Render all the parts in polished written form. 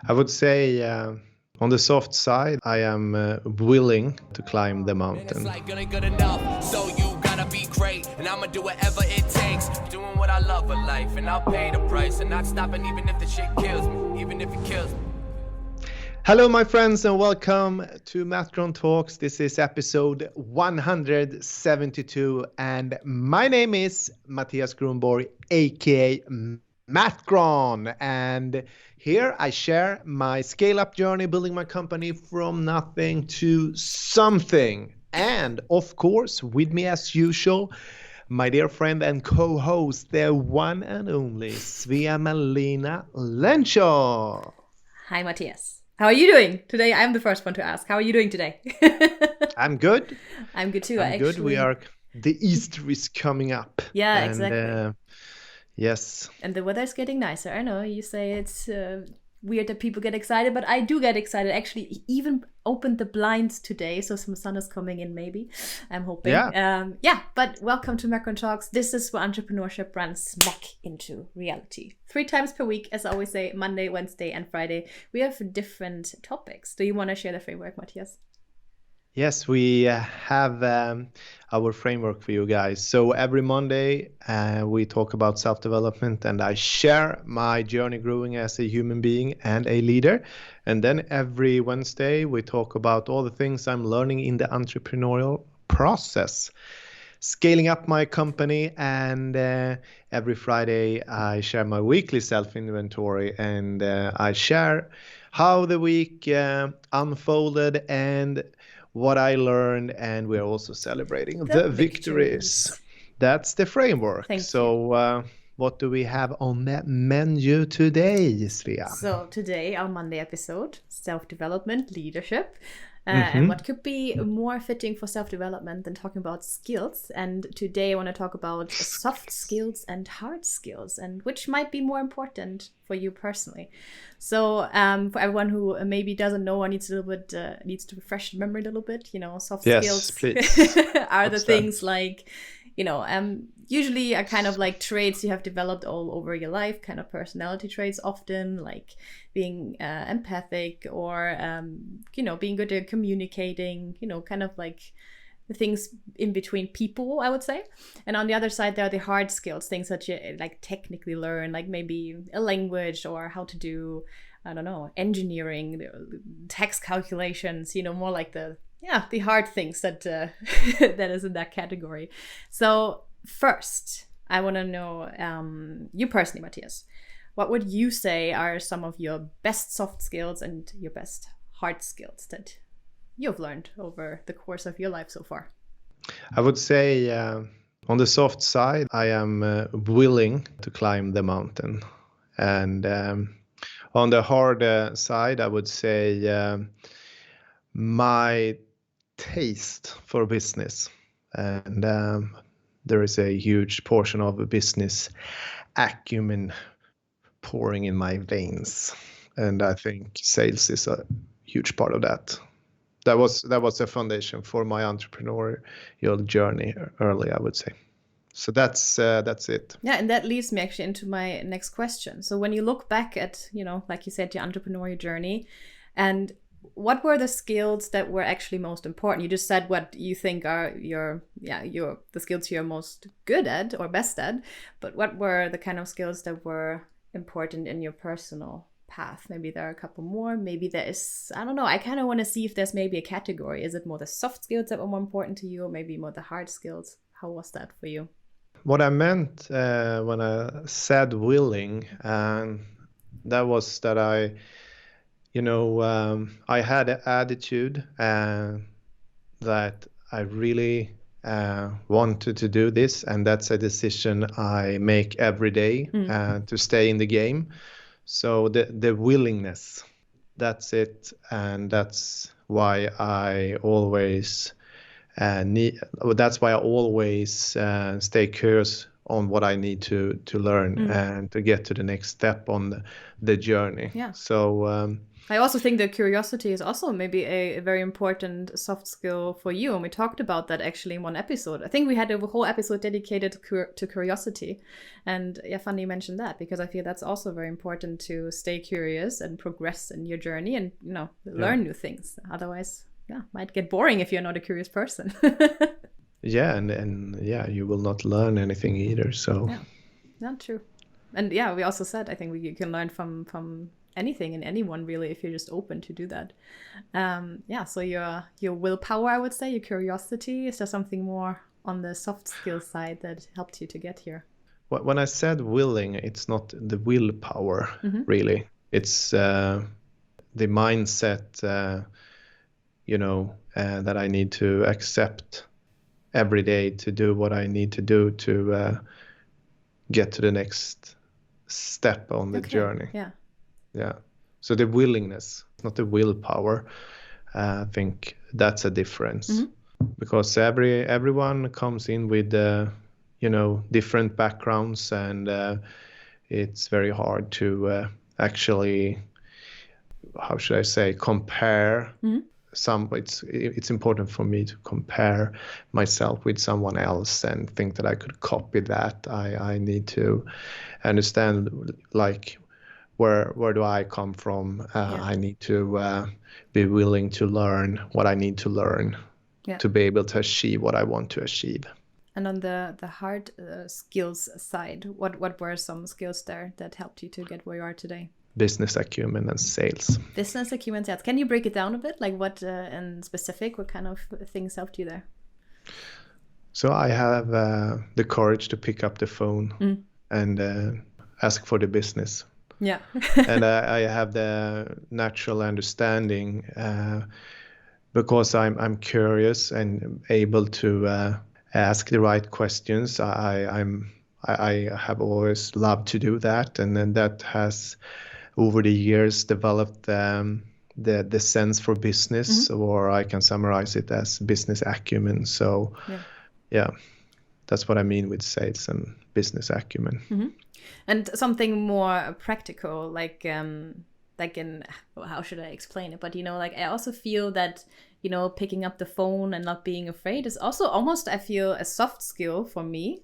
I would say on the soft side, I am willing to climb the And it's mountain. like good enough. So you gotta be great, and I'ma do whatever it takes. Doing what I love for life, and I'll pay the price, and not stopping even if the shit kills me, even if it kills me. Hello, my friends, and welcome to MattGron Talks. This is episode 172, and my name is Mattias Gronborg, aka MattGron, and here I share my scale-up journey building my company from nothing to something. And of course, with me as usual, my dear friend and co-host, the one and only Svea-Malina Lenshaw. Hi, Mattias. How are you doing? Today, I'm the first one to ask. How are you doing today? I'm good. I'm good too. I'm good. The Easter is coming up. Yeah, and, exactly. Yes. And the weather's getting nicer. I know you say it's weird that people get excited, but I do get excited. Actually, even opened the blinds today, so some sun is coming in. Maybe I'm hoping. Yeah. But welcome to MattGron Talks. This is where entrepreneurship runs smack into reality. 3 times per week, as I always say, Monday, Wednesday, and Friday. We have different topics. Do you want to share the framework, Mattias? Yes, we have our framework for you guys. So every Monday, we talk about self-development, and I share my journey growing as a human being and a leader. And then every Wednesday, we talk about all the things I'm learning in the entrepreneurial process, scaling up my company. And every Friday, I share my weekly self-inventory, and I share how the week unfolded and what I learned, and we're also celebrating the victories. That's the framework. So what do we have on that menu today, Svea? So today, our Monday episode, self-development, leadership. And what could be more fitting for self-development than talking about skills? And today I want to talk about soft skills and hard skills, and which might be more important for you personally. So for everyone who maybe doesn't know or needs to refresh the memory a little bit, soft skills are the things like, usually are kind of like traits you have developed all over your life, kind of personality traits, often like being empathic or, being good at communicating, kind of like the things in between people, I would say. And on the other side, there are the hard skills, things that you like technically learn, like maybe a language or how to do, I don't know, engineering, tax calculations, more like the hard things that that is in that category. So first, I want to know you personally, Mattias. What would you say are some of your best soft skills and your best hard skills that you've learned over the course of your life so far? I would say on the soft side, I am willing to climb the mountain. And on the hard side, I would say my taste for business. And there is a huge portion of a business acumen pouring in my veins, and I think sales is a huge part of that. That was a foundation for my entrepreneurial journey early, I would say. So that's it. Yeah, and that leads me actually into my next question. So when you look back at, like you said, your entrepreneurial journey, and what were the skills that were actually most important? You just said what you think are the skills you're most good at or best at, but what were the kind of skills that were important in your personal path? Maybe there are a couple more. Maybe there is, I don't know. I kind of want to see if there's maybe a category. Is it more the soft skills that were more important to you, or maybe more the hard skills? How was that for you? What I meant when I said willing, that was that I had an attitude that I really wanted to do this, and that's a decision I make every day to stay in the game. So the willingness, that's it, and that's why I always stay curious on what I need to learn and to get to the next step on the journey. Yeah. So I also think that curiosity is also maybe a very important soft skill for you. And we talked about that actually in one episode. I think we had a whole episode dedicated to curiosity. And yeah, funny you mentioned that, because I feel that's also very important to stay curious and progress in your journey and, learn new things. Otherwise, might get boring if you're not a curious person. Yeah, and you will not learn anything either. So yeah, not true. And yeah, we also said I think you can learn from anything and anyone really if you're just open to do that. So your willpower, I would say, your curiosity, is there something more on the soft skill side that helped you to get here? When I said willing, it's not the willpower really. It's the mindset that I need to accept every day to do what I need to do to get to the next step on the journey. Yeah. So the willingness, not the willpower. I think that's a difference because everyone comes in with different backgrounds, and it's very hard to actually, how should I say, compare. It's important for me to compare myself with someone else and think that I could copy that. I need to understand, like, where do I come from? I need to be willing to learn what I need to learn to be able to achieve what I want to achieve. And on the hard skills side, what were some skills there that helped you to get where you are today? Business acumen and sales. Business acumen, sales. Can you break it down a bit? Like what in specific, what kind of things helped you there? So I have the courage to pick up the phone and ask for the business. Yeah. And I have the natural understanding because I'm curious and able to ask the right questions. I have always loved to do that, and then that has over the years developed the sense for business, or I can summarize it as business acumen. So yeah, that's what I mean with sales and business acumen. And something more practical, like in, how should I explain it? But I also feel that picking up the phone and not being afraid is also almost, I feel, a soft skill for me.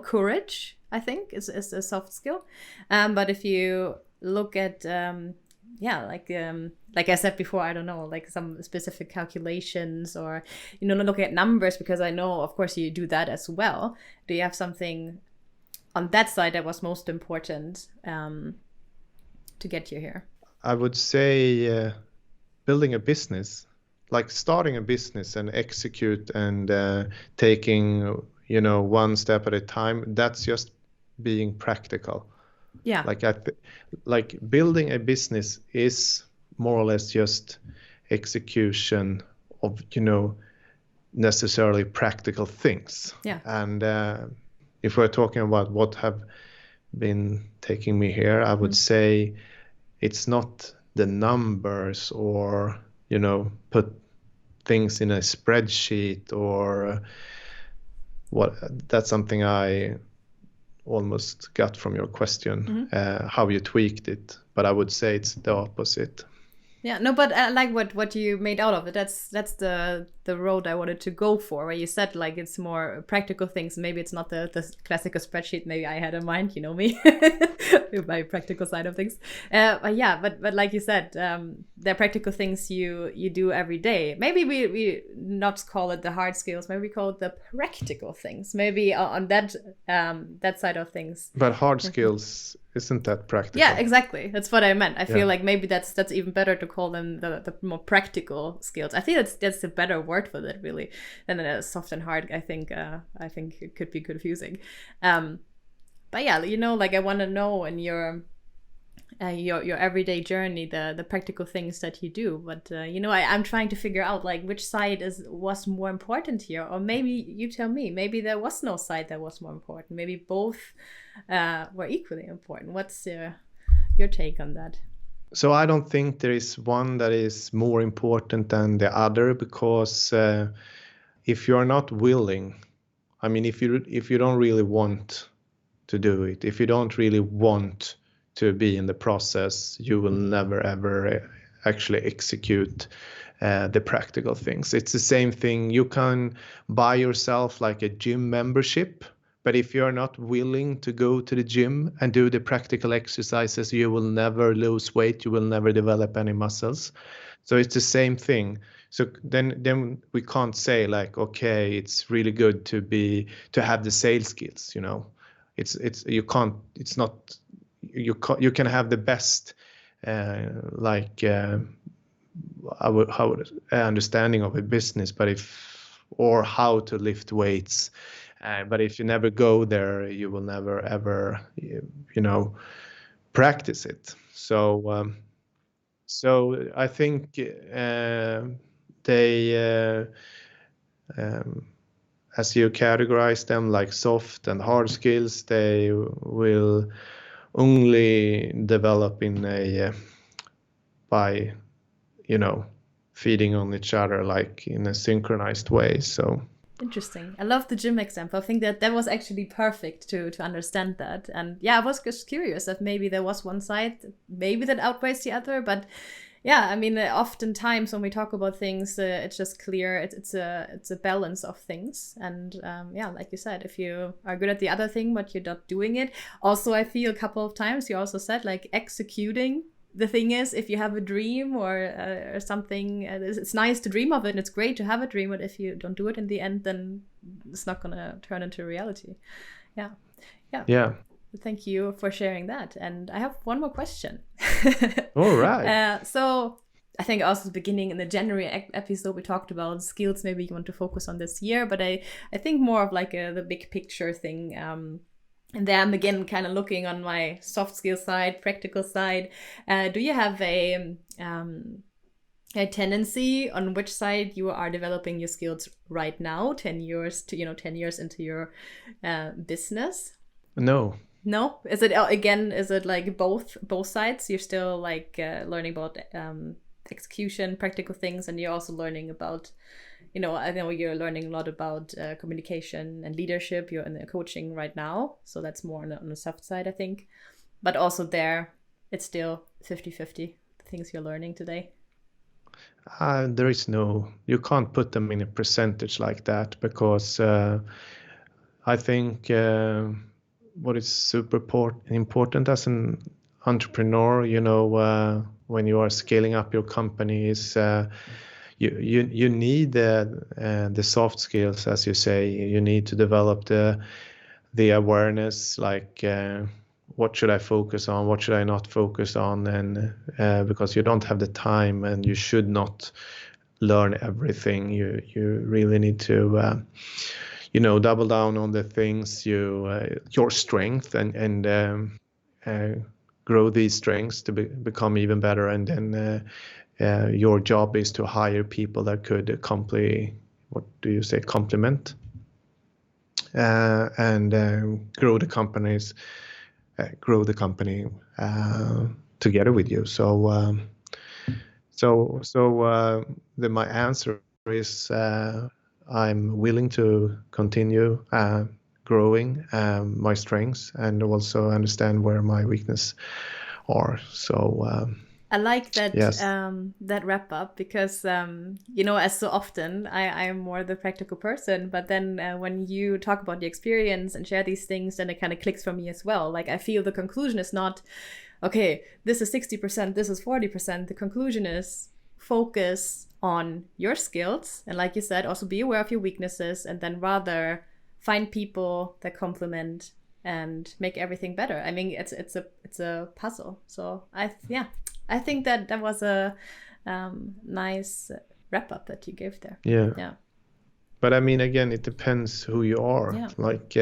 Courage, I think, is a soft skill. But if you look at like I said before, I don't know, like some specific calculations or looking at numbers, because I know, of course, you do that as well. Do you have something on that side that was most important to get you here? I would say building a business, like starting a business and execute and taking one step at a time. That's just being practical. Yeah. Like building a business is more or less just execution of necessarily practical things. Yeah. And if we're talking about what have been taking me here, I would say it's not the numbers or put things in a spreadsheet or what. That's something I almost got from your question, how you tweaked it, but I would say it's the opposite. Yeah, no, but I like what you made out of it. That's the road I wanted to go for, where you said like it's more practical things. Maybe it's not the classical spreadsheet maybe I had in mind, me, my practical side of things. But like you said, they're practical things you do every day. Maybe we not call it the hard skills. Maybe we call it the practical things. Maybe on that side of things. But hard skills, isn't that practical? Yeah, exactly. That's what I meant. I feel like maybe that's even better to call them the more practical skills. I think that's a better word for that, really, than soft and hard. I think it could be confusing. But yeah, like I want to know in your everyday journey the practical things that you do. But I'm trying to figure out like which side was more important here, or maybe you tell me. Maybe there was no side that was more important. Maybe both were equally important. What's your take on that? So I don't think there is one that is more important than the other, because if you're not willing, I mean, if you don't really want to do it. If you don't really want to be in the process, you will never ever actually execute the practical things. It's the same thing. You can buy yourself like a gym membership, but if you're not willing to go to the gym and do the practical exercises, you will never lose weight. You will never develop any muscles. So it's the same thing. So then we can't say like, okay, it's really good to have the sales skills. You know, you can't. It's not. You can have the best understanding of a business, but or how to lift weights. But if you never go there, you will never ever, practice it. So I think they, as you categorize them like soft and hard skills, they will only develop by feeding on each other, like in a synchronized way. So interesting. I love the gym example. I think that was actually perfect to understand that. And yeah, I was just curious that maybe there was one side, maybe that outweighs the other. But yeah, I mean, oftentimes when we talk about things, it's just clear it's a balance of things. And yeah, like you said, if you are good at the other thing, but you're not doing it. Also, I feel a couple of times you also said like executing. The thing is, if you have a dream or something, it's nice to dream of it and it's great to have a dream, but if you don't do it in the end, then it's not going to turn into reality. Yeah. Thank you for sharing that. And I have one more question. All right. So I think also the beginning in the January episode, we talked about skills maybe you want to focus on this year, but I think more of like the big picture thing. And then I'm again kind of looking on my soft skill side, practical side. Do you have a tendency on which side you are developing your skills right now, 10 years into your business? No. No? Is it like both sides? You're still like learning about execution, practical things, and you're also learning about I know you're learning a lot about communication and leadership. You're in the coaching right now. So that's more on the soft side, I think. But also there, it's still 50-50, the things you're learning today. There is you can't put them in a percentage like that, because I think what is super important as an entrepreneur, when you are scaling up your company is you need the soft skills, as you say. You need to develop the awareness, like what should I focus on, what should I not focus on, and because you don't have the time and you should not learn everything. You really need to double down on the things your strength and grow these strengths to become even better, and then your job is to hire people that could complement and grow the company together with you. So my answer is I'm willing to continue growing my strengths and also understand where my weaknesses are. So I like that. Yes. That wrap up, because as so often I am more the practical person, but then when you talk about the experience and share these things, then it kind of clicks for me as well. Like I feel the conclusion is not, okay, this is 60%, this is 40%. The conclusion is focus on your skills, and like you said, also be aware of your weaknesses, and then rather find people that complement and make everything better. I mean, it's a puzzle. So I think that was a nice wrap up that you gave there. Yeah. But I mean, again, it depends who you are. Yeah. Like,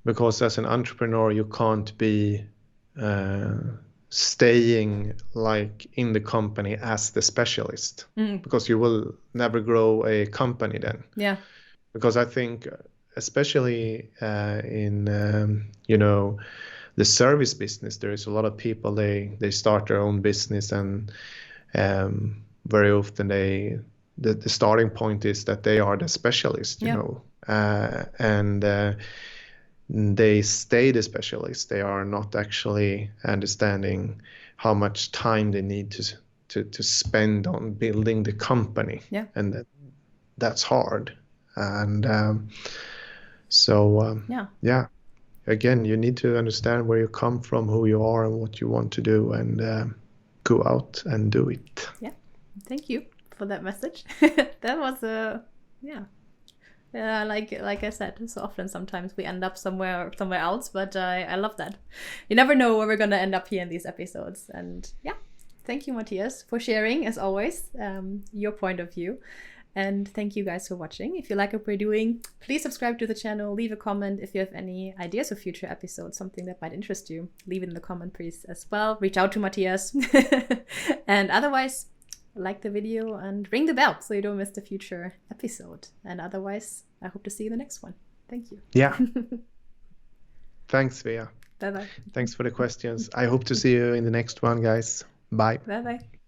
because as an entrepreneur, you can't be staying like in the company as the specialist, because you will never grow a company then. Yeah. Because I think, especially in the service business, there is a lot of people, they start their own business, and very often the starting point is that they are the specialist, and they stay the specialists. They are not actually understanding how much time they need to spend on building the company. Yeah. And that's hard. And yeah, again, you need to understand where you come from, who you are, and what you want to do, and go out and do it. Yeah, thank you for that message. That was like I said, so often sometimes we end up somewhere else, but I love that. You never know where we're gonna end up here in these episodes. And yeah, thank you, Mattias, for sharing, as always, your point of view. And thank you guys for watching. If you like what we're doing, please subscribe to the channel, leave a comment. If you have any ideas for future episodes, something that might interest you, leave it in the comment, please, as well. Reach out to Mattias. And otherwise, like the video and ring the bell so you don't miss the future episode. And otherwise, I hope to see you in the next one. Thank you. Yeah. Thanks, Svea. Bye-bye. Thanks for the questions. I hope to see you in the next one, guys. Bye. Bye-bye.